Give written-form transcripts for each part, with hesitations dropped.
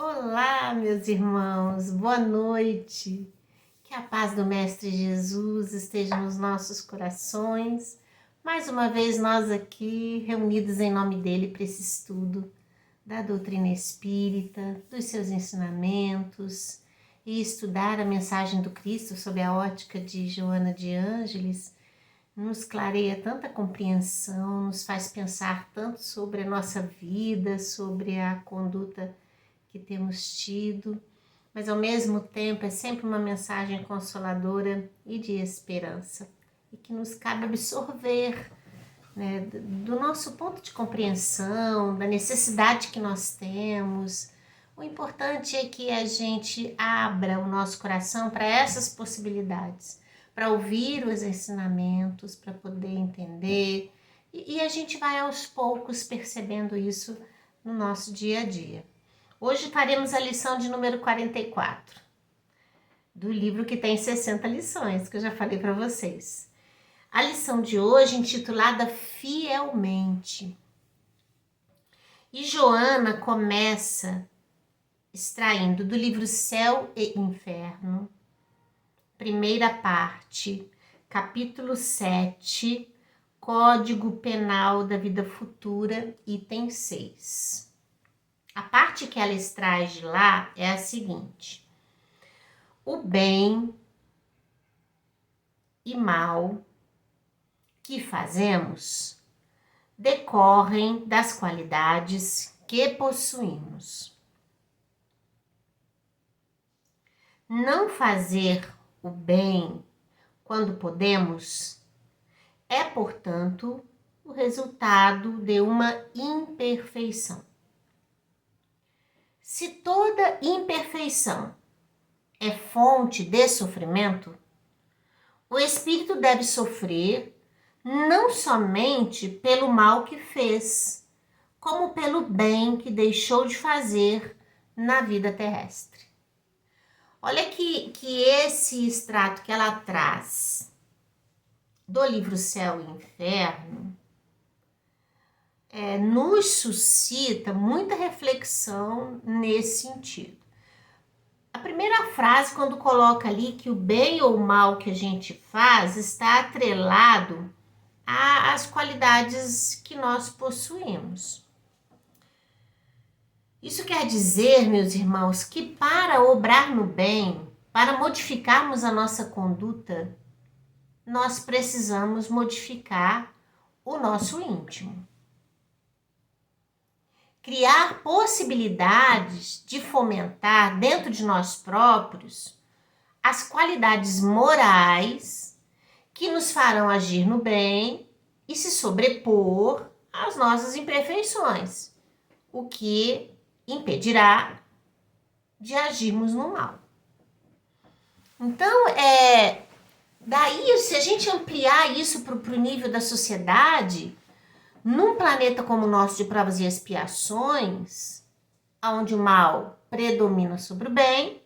Olá, meus irmãos, boa noite. Que a paz do Mestre Jesus esteja nos nossos corações. Mais uma vez nós aqui reunidos em nome dele para esse estudo da doutrina espírita, dos seus ensinamentos e estudar a mensagem do Cristo sob a ótica de Joana de Ângeles nos clareia tanta compreensão, nos faz pensar tanto sobre a nossa vida, sobre a conduta que temos tido, mas ao mesmo tempo é sempre uma mensagem consoladora e de esperança, e que nos cabe absorver, né, do nosso ponto de compreensão, da necessidade que nós temos. O importante é que a gente abra o nosso coração para essas possibilidades, para ouvir os ensinamentos, para poder entender, e a gente vai aos poucos percebendo isso no nosso dia a dia. Hoje faremos a lição de número 44, do livro que tem 60 lições, que eu já falei para vocês. A lição de hoje é intitulada Fielmente. E Joana começa extraindo do livro Céu e Inferno, primeira parte, capítulo 7, Código Penal da Vida Futura, item 6. A parte que ela extrai de lá é a seguinte: o bem e mal que fazemos decorrem das qualidades que possuímos. Não fazer o bem quando podemos é, portanto, o resultado de uma imperfeição. Se toda imperfeição é fonte de sofrimento, o espírito deve sofrer não somente pelo mal que fez, como pelo bem que deixou de fazer na vida terrestre. Olha que esse extrato que ela traz do livro Céu e Inferno nos suscita muita reflexão nesse sentido. A primeira frase, quando coloca ali que o bem ou o mal que a gente faz está atrelado às qualidades que nós possuímos. Isso quer dizer, meus irmãos, que para obrar no bem, para modificarmos a nossa conduta, nós precisamos modificar o nosso íntimo. Criar possibilidades de fomentar dentro de nós próprios as qualidades morais que nos farão agir no bem e se sobrepor às nossas imperfeições, o que impedirá de agirmos no mal. Então, daí, se a gente ampliar isso para o nível da sociedade, num planeta como o nosso de provas e expiações, onde o mal predomina sobre o bem,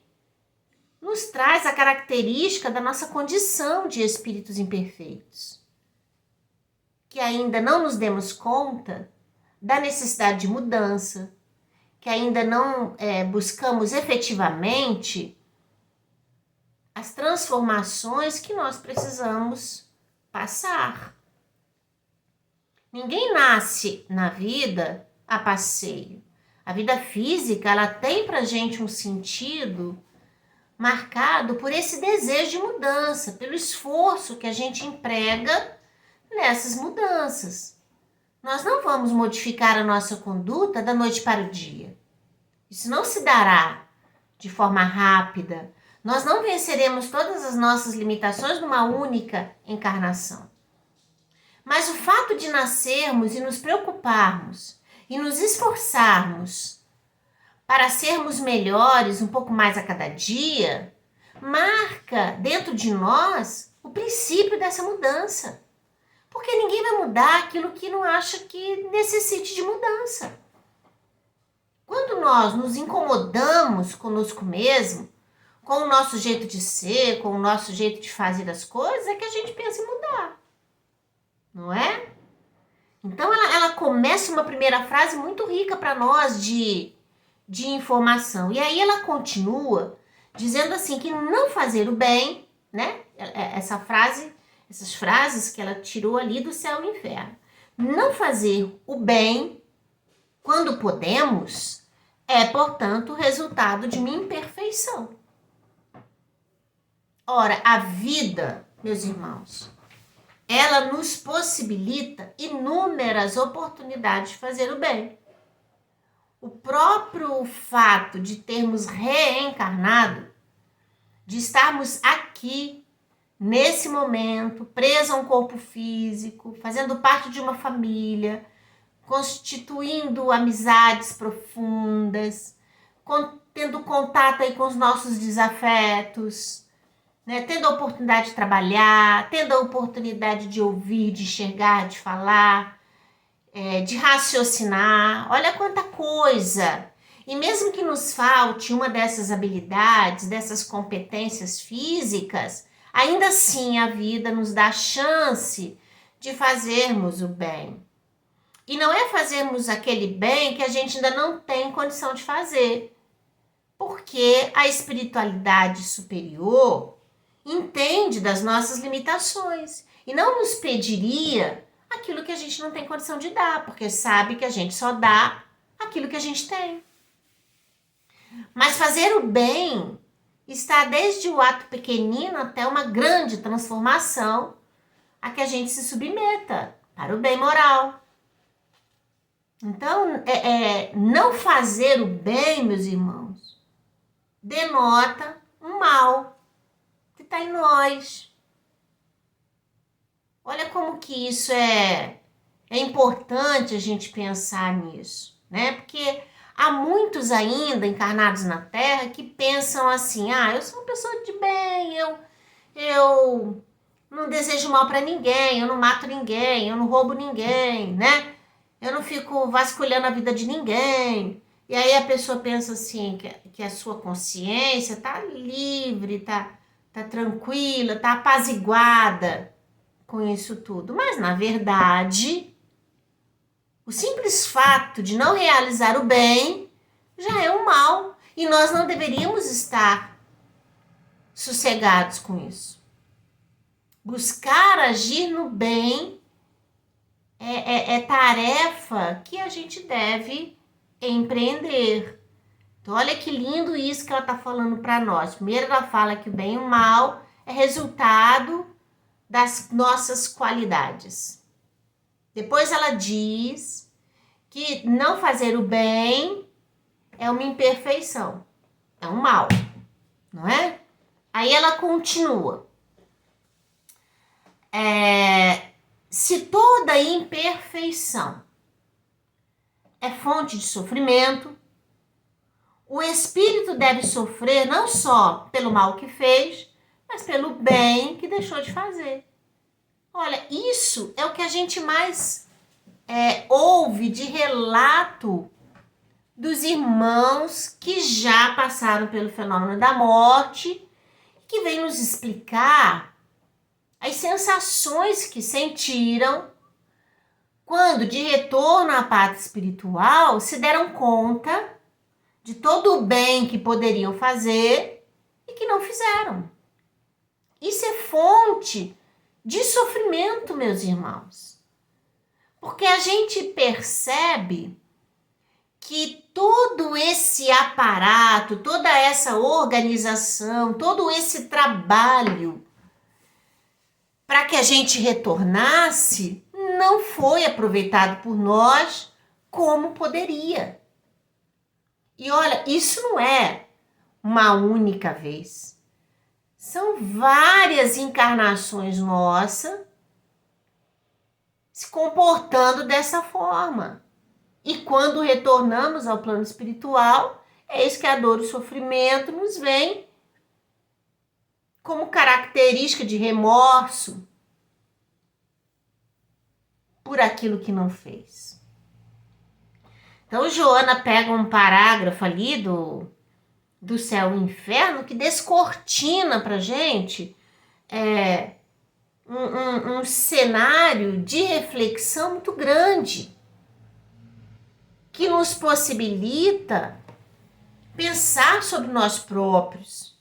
nos traz a característica da nossa condição de espíritos imperfeitos, que ainda não nos demos conta da necessidade de mudança, que ainda não buscamos efetivamente as transformações que nós precisamos passar. Ninguém nasce na vida a passeio. A vida física, ela tem pra gente um sentido marcado por esse desejo de mudança, pelo esforço que a gente emprega nessas mudanças. Nós não vamos modificar a nossa conduta da noite para o dia. Isso não se dará de forma rápida. Nós não venceremos todas as nossas limitações numa única encarnação. Mas o fato de nascermos e nos preocuparmos e nos esforçarmos para sermos melhores um pouco mais a cada dia, marca dentro de nós o princípio dessa mudança. Porque ninguém vai mudar aquilo que não acha que necessite de mudança. Quando nós nos incomodamos conosco mesmo, com o nosso jeito de ser, com o nosso jeito de fazer as coisas, é que a gente pensa em mudar. Não é? Então ela começa uma primeira frase muito rica para nós de de informação. E aí ela continua dizendo assim que não fazer o bem, né? Essas frases que ela tirou ali do céu e inferno. Não fazer o bem quando podemos é, portanto, resultado de minha imperfeição. Ora, a vida, meus irmãos, ela nos possibilita inúmeras oportunidades de fazer o bem. O próprio fato de termos reencarnado, de estarmos aqui, nesse momento, preso a um corpo físico, fazendo parte de uma família, constituindo amizades profundas, tendo contato aí com os nossos desafetos, né? Tendo a oportunidade de trabalhar, tendo a oportunidade de ouvir, de enxergar, de falar, de raciocinar. Olha quanta coisa! E mesmo que nos falte uma dessas habilidades, dessas competências físicas, ainda assim a vida nos dá a chance de fazermos o bem. E não é fazermos aquele bem que a gente ainda não tem condição de fazer. Porque a espiritualidade superior entende das nossas limitações e não nos pediria aquilo que a gente não tem condição de dar, porque sabe que a gente só dá aquilo que a gente tem. Mas fazer o bem está desde o ato pequenino até uma grande transformação a que a gente se submeta para o bem moral. Então, não fazer o bem, meus irmãos, denota um mal que está em nós. Olha como que isso é importante a gente pensar nisso, né? Porque há muitos ainda encarnados na Terra que pensam assim, eu sou uma pessoa de bem, eu não desejo mal para ninguém, eu não mato ninguém, eu não roubo ninguém, né? Eu não fico vasculhando a vida de ninguém. E aí a pessoa pensa assim, que a sua consciência tá livre, tá tranquila, tá apaziguada com isso tudo. Mas, na verdade, o simples fato de não realizar o bem já é um mal. E nós não deveríamos estar sossegados com isso. Buscar agir no bem é tarefa que a gente deve empreender. Então, olha que lindo isso que ela está falando para nós. Primeiro, ela fala que o bem e o mal é resultado das nossas qualidades. Depois, ela diz que não fazer o bem é uma imperfeição, é um mal, não é? Aí ela continua. Se toda imperfeição é fonte de sofrimento, o espírito deve sofrer não só pelo mal que fez, mas pelo bem que deixou de fazer. Olha, isso é o que a gente mais ouve de relato dos irmãos que já passaram pelo fenômeno da morte, que vem nos explicar as sensações que sentiram quando, de retorno à pátria espiritual, se deram conta de todo o bem que poderiam fazer e que não fizeram. Isso é fonte de sofrimento, meus irmãos. Porque a gente percebe que todo esse aparato, toda essa organização, todo esse trabalho para que a gente retornasse, não foi aproveitado por nós como poderia. E olha, isso não é uma única vez. São várias encarnações nossas se comportando dessa forma. E quando retornamos ao plano espiritual, é isso que a dor e o sofrimento nos vem como característica de remorso por aquilo que não fez. Então, Joana pega um parágrafo ali do Céu e Inferno que descortina pra gente um cenário de reflexão muito grande que nos possibilita pensar sobre nós próprios,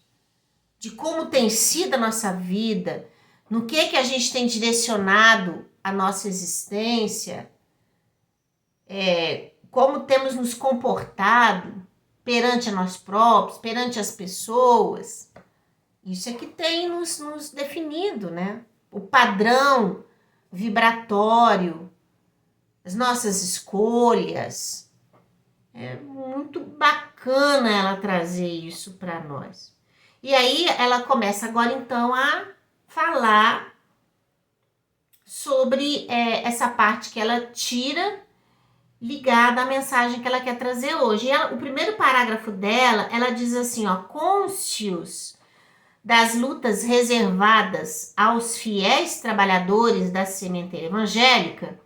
de como tem sido a nossa vida, no que a gente tem direcionado a nossa existência, como temos nos comportado perante a nós próprios, perante as pessoas. Isso é que tem nos definido, né? O padrão vibratório, as nossas escolhas. É muito bacana ela trazer isso para nós. E aí ela começa agora então a falar sobre essa parte que ela tira ligada à mensagem que ela quer trazer hoje. E o primeiro parágrafo dela, ela diz assim, ó, cônscios das lutas reservadas aos fiéis trabalhadores da sementeira evangélica,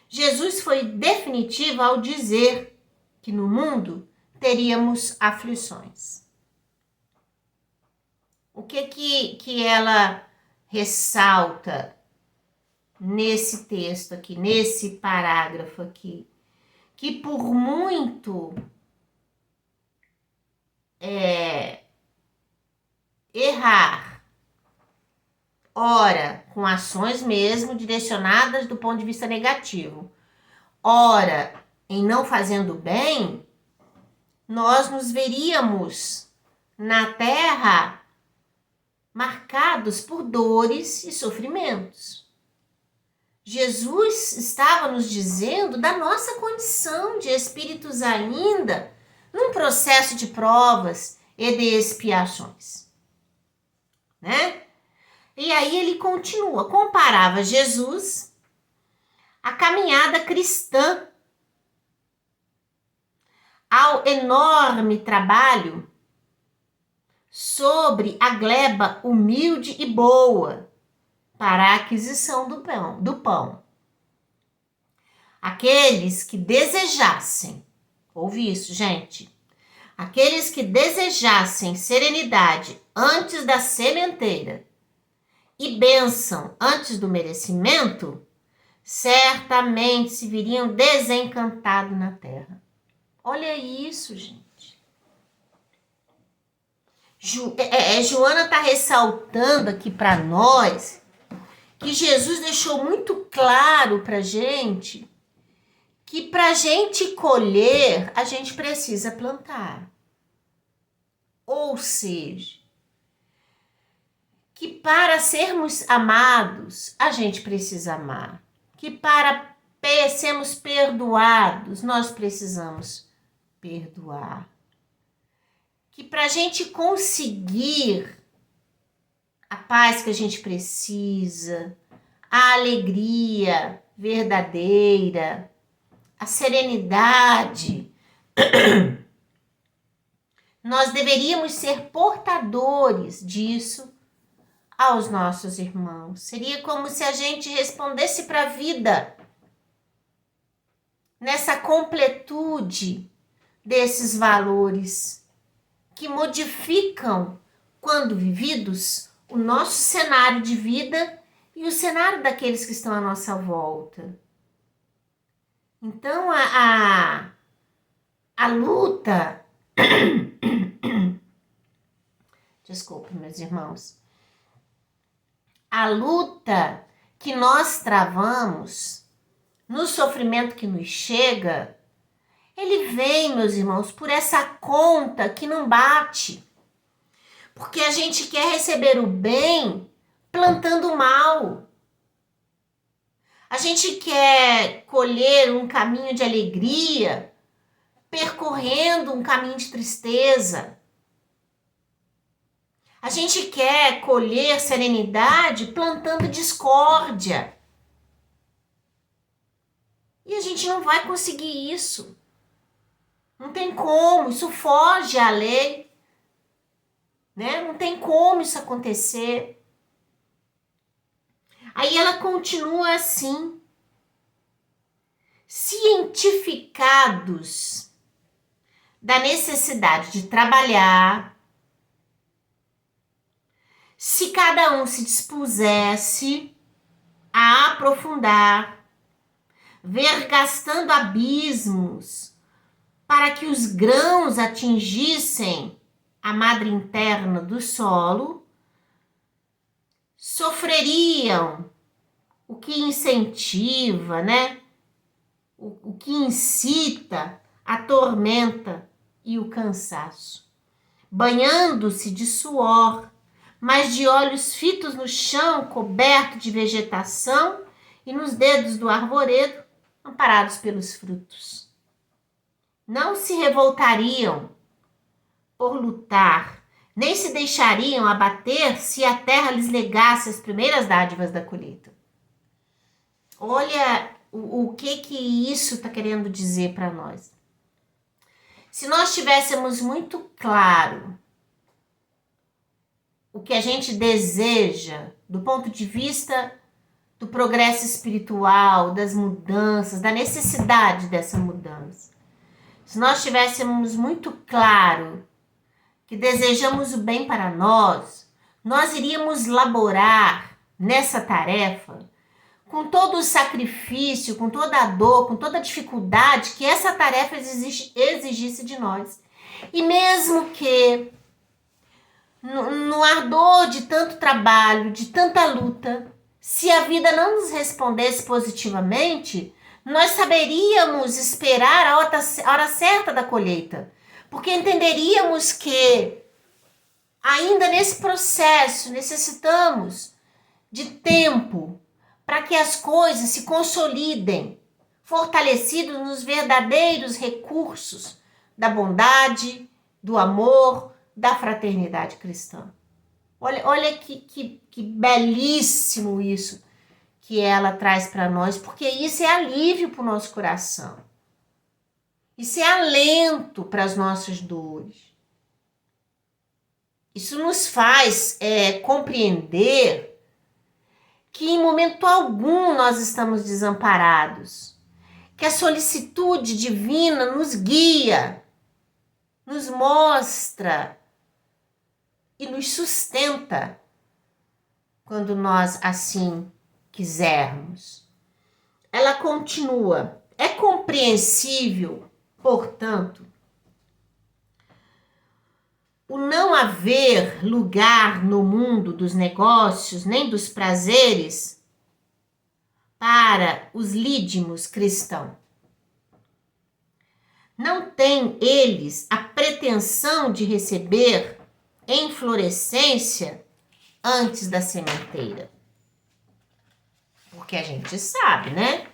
Jesus foi definitivo ao dizer que no mundo teríamos aflições. O que ela ressalta nesse texto aqui, nesse parágrafo aqui? Que por muito errar, ora com ações mesmo direcionadas do ponto de vista negativo, ora em não fazendo bem, nós nos veríamos na terra marcados por dores e sofrimentos. Jesus estava nos dizendo da nossa condição de espíritos ainda num processo de provas e de expiações, né? E aí ele continua, comparava Jesus à caminhada cristã, ao enorme trabalho sobre a gleba humilde e boa para a aquisição do pão. Aqueles que desejassem, ouve isso, gente, aqueles que desejassem serenidade antes da sementeira e bênção antes do merecimento, certamente se viriam desencantados na terra. Olha isso, gente. Joana está ressaltando aqui para nós que Jesus deixou muito claro para a gente que para a gente colher, a gente precisa plantar. Ou seja, que para sermos amados, a gente precisa amar. Que para sermos perdoados, nós precisamos perdoar. Que para a gente conseguir a paz que a gente precisa, a alegria verdadeira, a serenidade, nós deveríamos ser portadores disso aos nossos irmãos. Seria como se a gente respondesse para a vida nessa completude desses valores que modificam, quando vividos, o nosso cenário de vida e o cenário daqueles que estão à nossa volta. Então, a luta... Desculpe, meus irmãos. A luta que nós travamos, no sofrimento que nos chega, ele vem, meus irmãos, por essa conta que não bate. Porque a gente quer receber o bem plantando o mal. A gente quer colher um caminho de alegria percorrendo um caminho de tristeza. A gente quer colher serenidade plantando discórdia. E a gente não vai conseguir isso. Não tem como, isso foge à lei. Né? Não tem como isso acontecer. Aí ela continua assim. Cientificados da necessidade de trabalhar, se cada um se dispusesse a aprofundar, vergastando abismos para que os grãos atingissem a madre interna do solo, sofreriam o que incentiva, né? O que incita a tormenta e o cansaço, banhando-se de suor, mas de olhos fitos no chão, coberto de vegetação, e nos dedos do arvoredo, amparados pelos frutos. Não se revoltariam por lutar, nem se deixariam abater se a terra lhes negasse as primeiras dádivas da colheita. Olha o que isso está querendo dizer para nós. Se nós tivéssemos muito claro o que a gente deseja do ponto de vista do progresso espiritual, das mudanças, da necessidade dessa mudança, se nós tivéssemos muito claro que desejamos o bem para nós, nós iríamos laborar nessa tarefa com todo o sacrifício, com toda a dor, com toda a dificuldade que essa tarefa exigisse de nós. E mesmo que no ardor de tanto trabalho, de tanta luta, se a vida não nos respondesse positivamente, nós saberíamos esperar a hora certa da colheita, porque entenderíamos que ainda nesse processo necessitamos de tempo para que as coisas se consolidem, fortalecidos nos verdadeiros recursos da bondade, do amor, da fraternidade cristã. Olha que belíssimo isso que ela traz para nós, porque isso é alívio para o nosso coração. Isso é alento para as nossas dores. Isso nos faz compreender que em momento algum nós estamos desamparados, que a solicitude divina nos guia, nos mostra e nos sustenta quando nós assim quisermos. Ela continua. É compreensível, portanto, o não haver lugar no mundo dos negócios nem dos prazeres para os lídimos cristãos. Não têm eles a pretensão de receber inflorescência antes da sementeira. Porque a gente sabe, né?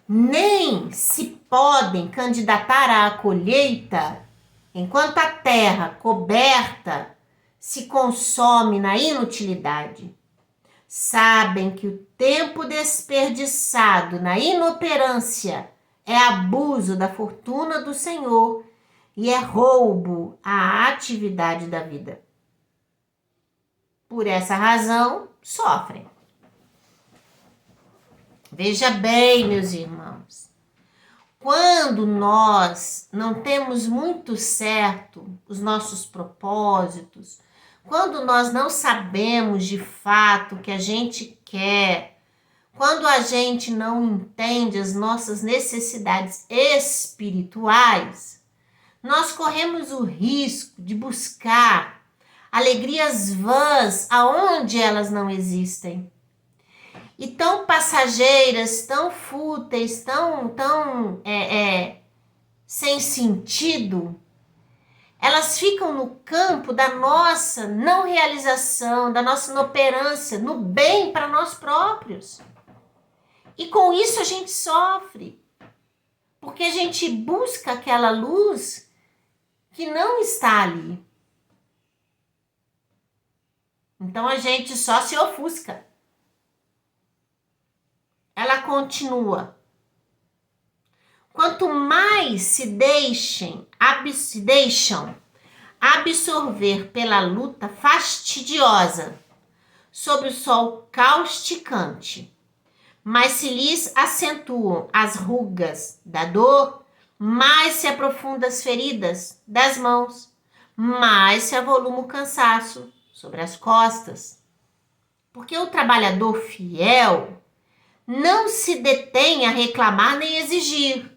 Nem se podem candidatar à colheita enquanto a terra coberta se consome na inutilidade. Sabem que o tempo desperdiçado na inoperância é abuso da fortuna do Senhor e é roubo à atividade da vida. Por essa razão, sofrem. Veja bem, meus irmãos, quando nós não temos muito certo os nossos propósitos, quando nós não sabemos de fato o que a gente quer, quando a gente não entende as nossas necessidades espirituais, nós corremos o risco de buscar alegrias vãs aonde elas não existem. E tão passageiras, tão fúteis, tão sem sentido, elas ficam no campo da nossa não realização, da nossa inoperância, no bem para nós próprios. E com isso a gente sofre, porque a gente busca aquela luz que não está ali. Então a gente só se ofusca. Ela continua. Quanto mais se deixam absorver pela luta fastidiosa sob o sol causticante, mais se lhes acentuam as rugas da dor, mais se aprofundam as feridas das mãos, mais se avoluma o cansaço sobre as costas. Porque o trabalhador fiel não se detém a reclamar nem exigir.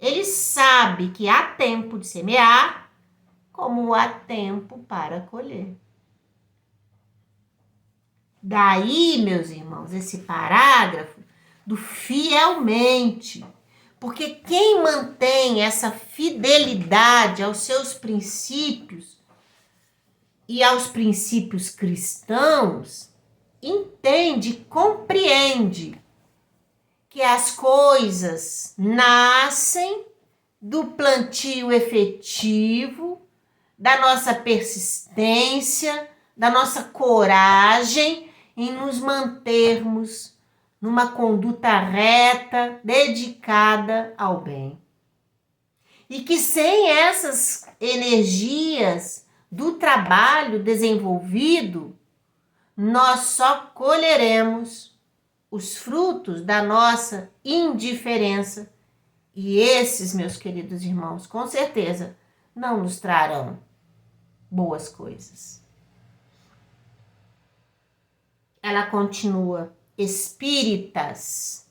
Ele sabe que há tempo de semear, como há tempo para colher. Daí, meus irmãos, esse parágrafo do fielmente. Porque quem mantém essa fidelidade aos seus princípios e aos princípios cristãos, entende, compreende que as coisas nascem do plantio efetivo, da nossa persistência, da nossa coragem em nos mantermos numa conduta reta, dedicada ao bem. E que sem essas energias do trabalho desenvolvido, nós só colheremos os frutos da nossa indiferença. E esses, meus queridos irmãos, com certeza não nos trarão boas coisas. Ela continua: espíritas.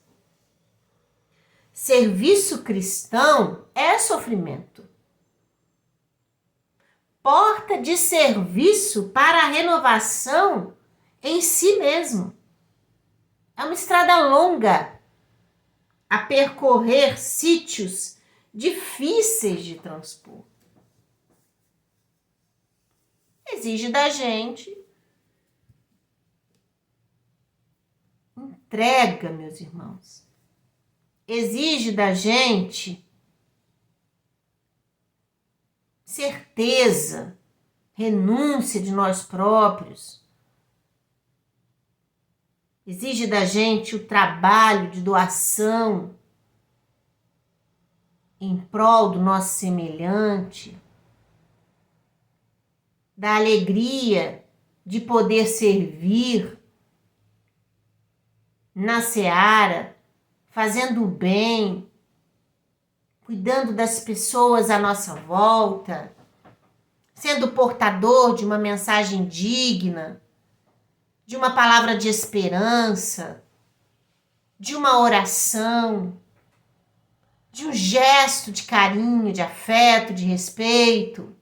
Serviço cristão é sofrimento. Porta de serviço para a renovação em si mesmo. É uma estrada longa a percorrer sítios difíceis de transpor. Exige da gente entrega, meus irmãos. Exige da gente certeza, renúncia de nós próprios. Exige da gente o trabalho de doação em prol do nosso semelhante, da alegria de poder servir na seara, fazendo o bem, cuidando das pessoas à nossa volta, sendo portador de uma mensagem digna, de uma palavra de esperança, de uma oração, de um gesto de carinho, de afeto, de respeito.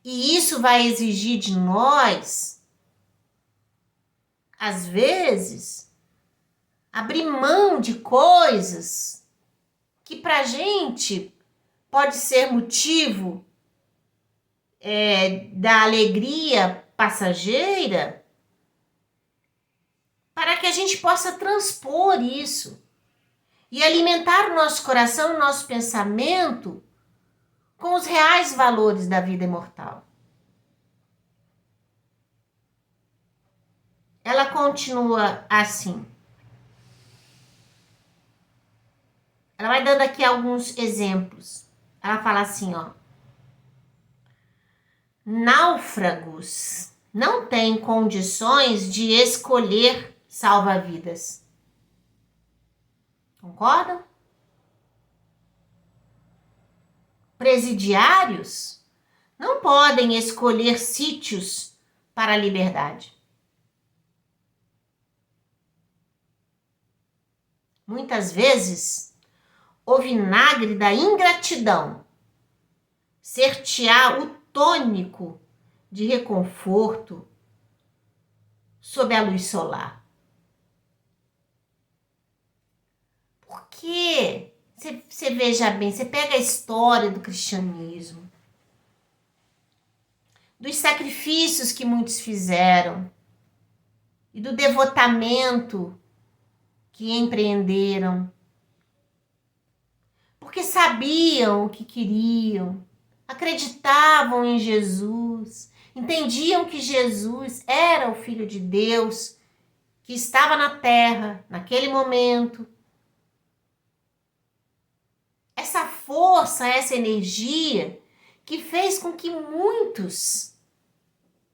E isso vai exigir de nós, às vezes, abrir mão de coisas que pra gente pode ser motivo da alegria passageira, para que a gente possa transpor isso e alimentar o nosso coração, o nosso pensamento com os reais valores da vida imortal. Ela continua assim. Ela vai dando aqui alguns exemplos. Ela fala assim, ó. Náufragos não têm condições de escolher salva-vidas. Concordam? Presidiários não podem escolher sítios para a liberdade. Muitas vezes, o vinagre da ingratidão ser-te-á o tônico de reconforto sob a luz solar. Porque, você veja bem, você pega a história do cristianismo, dos sacrifícios que muitos fizeram e do devotamento que empreenderam, porque sabiam o que queriam, acreditavam em Jesus, entendiam que Jesus era o Filho de Deus que estava na terra naquele momento. Essa força, essa energia que fez com que muitos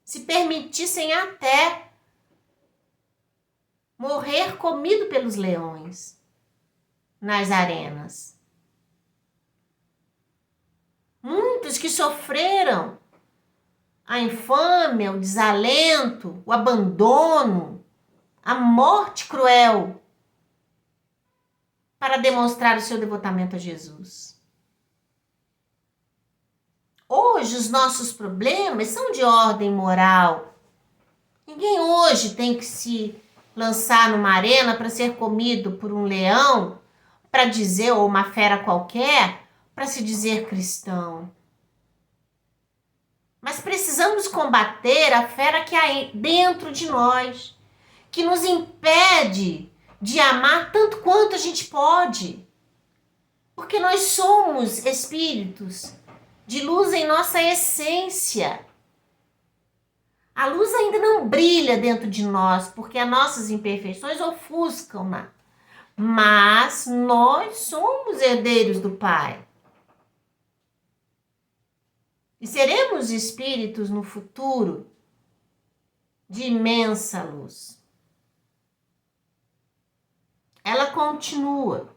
se permitissem até morrer comido pelos leões nas arenas. Muitos que sofreram a infâmia, o desalento, o abandono, a morte cruel. para demonstrar o seu devotamento a Jesus. Hoje, os nossos problemas são de ordem moral. Ninguém hoje tem que se lançar numa arena para ser comido por um leão, para dizer, ou uma fera qualquer, para se dizer cristão. Mas precisamos combater a fera que há dentro de nós, que nos impede de amar tanto quanto a gente pode. Porque nós somos espíritos de luz em nossa essência. A luz ainda não brilha dentro de nós, porque as nossas imperfeições ofuscam-na. Mas nós somos herdeiros do Pai. E seremos espíritos no futuro de imensa luz. Ela continua.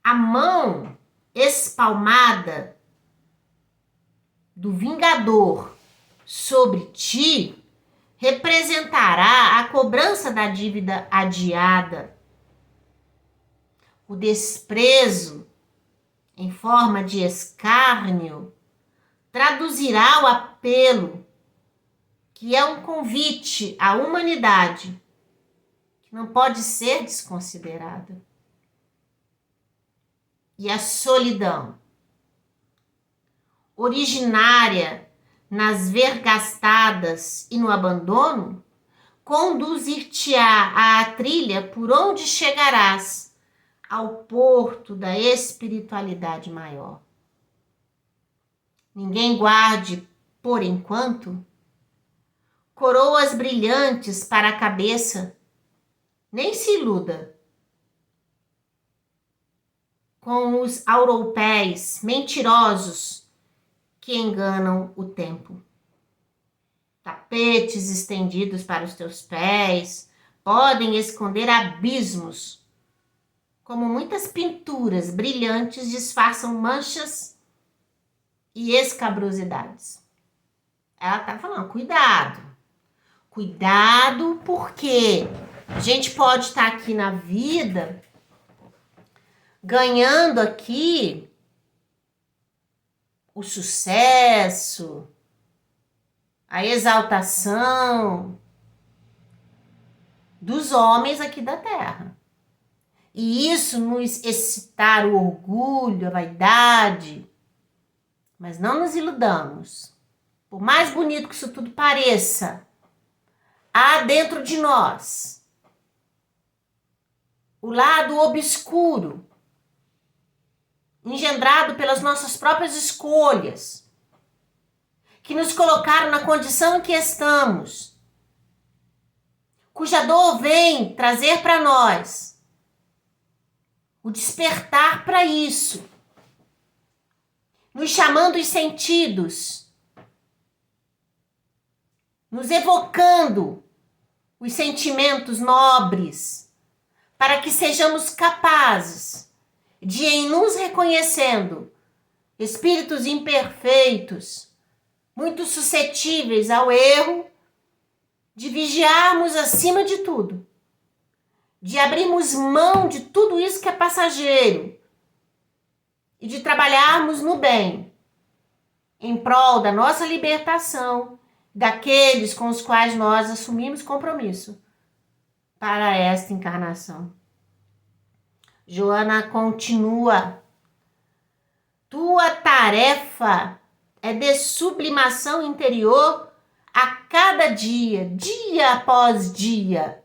A mão espalmada do vingador sobre ti representará a cobrança da dívida adiada, o desprezo em forma de escárnio traduzirá o apelo, que é um convite à humanidade, que não pode ser desconsiderada. E a solidão, originária nas vergastadas e no abandono, conduzir-te-á à trilha por onde chegarás ao porto da espiritualidade maior. Ninguém guarde, por enquanto, coroas brilhantes para a cabeça, nem se iluda com os auropés mentirosos que enganam o tempo. Tapetes estendidos para os teus pés podem esconder abismos, como muitas pinturas brilhantes disfarçam manchas e escabrosidades. Ela está falando, cuidado. Cuidado, porque a gente pode estar aqui na vida ganhando aqui o sucesso, a exaltação dos homens aqui da Terra. E isso nos excitar o orgulho, a vaidade. Mas não nos iludamos. Por mais bonito que isso tudo pareça, há dentro de nós o lado obscuro, engendrado pelas nossas próprias escolhas, que nos colocaram na condição em que estamos, cuja dor vem trazer para nós o despertar para isso, nos chamando os sentidos, nos evocando os sentimentos nobres, para que sejamos capazes de, em nos reconhecendo espíritos imperfeitos, muito suscetíveis ao erro, de vigiarmos acima de tudo, de abrirmos mão de tudo isso que é passageiro e de trabalharmos no bem, em prol da nossa libertação, daqueles com os quais nós assumimos compromisso para esta encarnação. Joana continua. Tua tarefa é de sublimação interior a cada dia, dia após dia.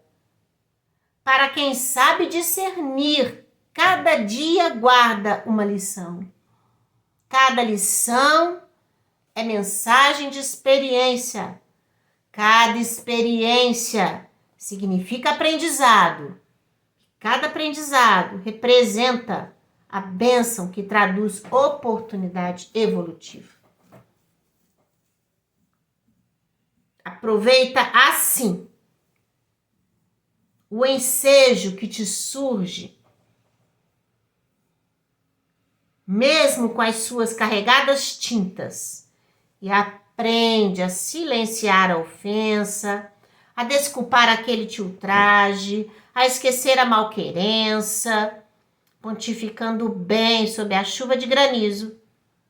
Para quem sabe discernir, cada dia guarda uma lição. Cada lição é mensagem de experiência. Cada experiência significa aprendizado. Cada aprendizado representa a bênção que traduz oportunidade evolutiva. Aproveita assim o ensejo que te surge, mesmo com as suas carregadas tintas, e aprende a silenciar a ofensa, a desculpar aquele te ultraje, a esquecer a malquerença, pontificando bem sob a chuva de granizo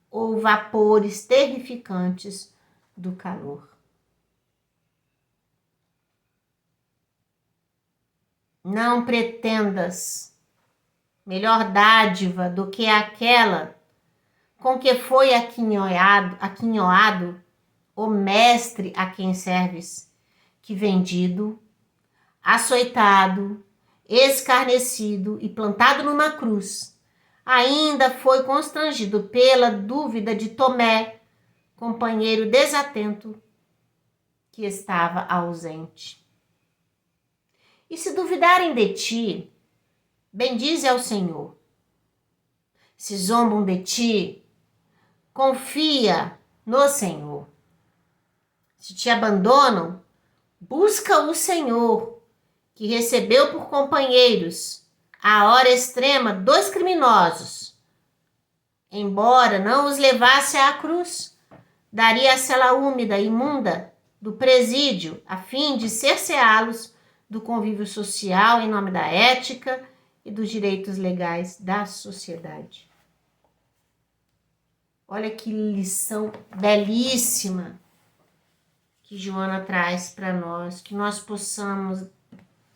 ou vapores terrificantes do calor. Não pretendas melhor dádiva do que aquela com que foi aquinhoado o mestre a quem serves, que vendido, açoitado, escarnecido e plantado numa cruz, ainda foi constrangido pela dúvida de Tomé, companheiro desatento que estava ausente. E se duvidarem de ti, bendize ao Senhor. Se zombam de ti, confia no Senhor. Se te abandonam, busca o Senhor, que recebeu por companheiros à hora extrema 2 criminosos. Embora não os levasse à cruz, daria a cela úmida e imunda do presídio, a fim de cerceá-los do convívio social em nome da ética e dos direitos legais da sociedade. Olha que lição belíssima que Joana traz para nós, que nós possamos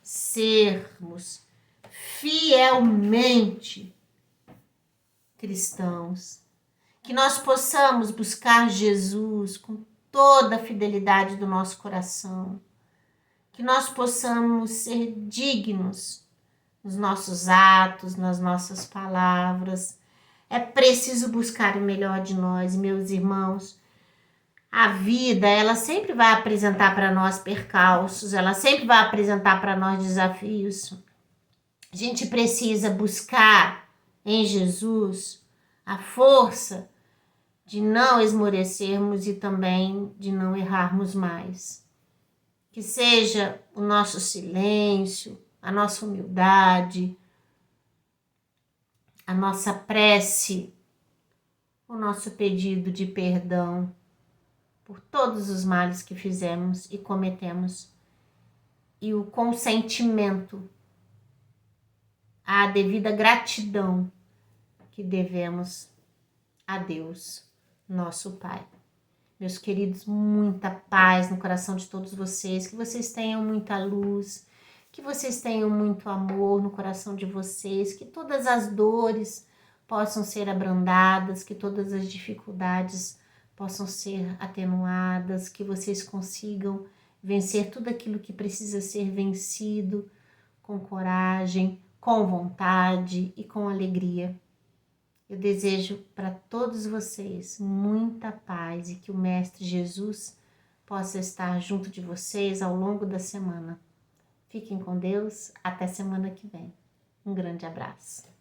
sermos fielmente cristãos, que nós possamos buscar Jesus com toda a fidelidade do nosso coração, que nós possamos ser dignos nos nossos atos, nas nossas palavras. É preciso buscar o melhor de nós, meus irmãos. A vida, ela sempre vai apresentar para nós percalços, ela sempre vai apresentar para nós desafios. A gente precisa buscar em Jesus a força de não esmorecermos e também de não errarmos mais. Que seja o nosso silêncio, a nossa humildade, a nossa prece, o nosso pedido de perdão por todos os males que fizemos e cometemos, e o consentimento, a devida gratidão que devemos a Deus, nosso Pai. Meus queridos, muita paz no coração de todos vocês, que vocês tenham muita luz, que vocês tenham muito amor no coração de vocês, que todas as dores possam ser abrandadas, que todas as dificuldades possam ser atenuadas, que vocês consigam vencer tudo aquilo que precisa ser vencido com coragem, com vontade e com alegria. Eu desejo para todos vocês muita paz e que o Mestre Jesus possa estar junto de vocês ao longo da semana. Fiquem com Deus, até semana que vem. Um grande abraço.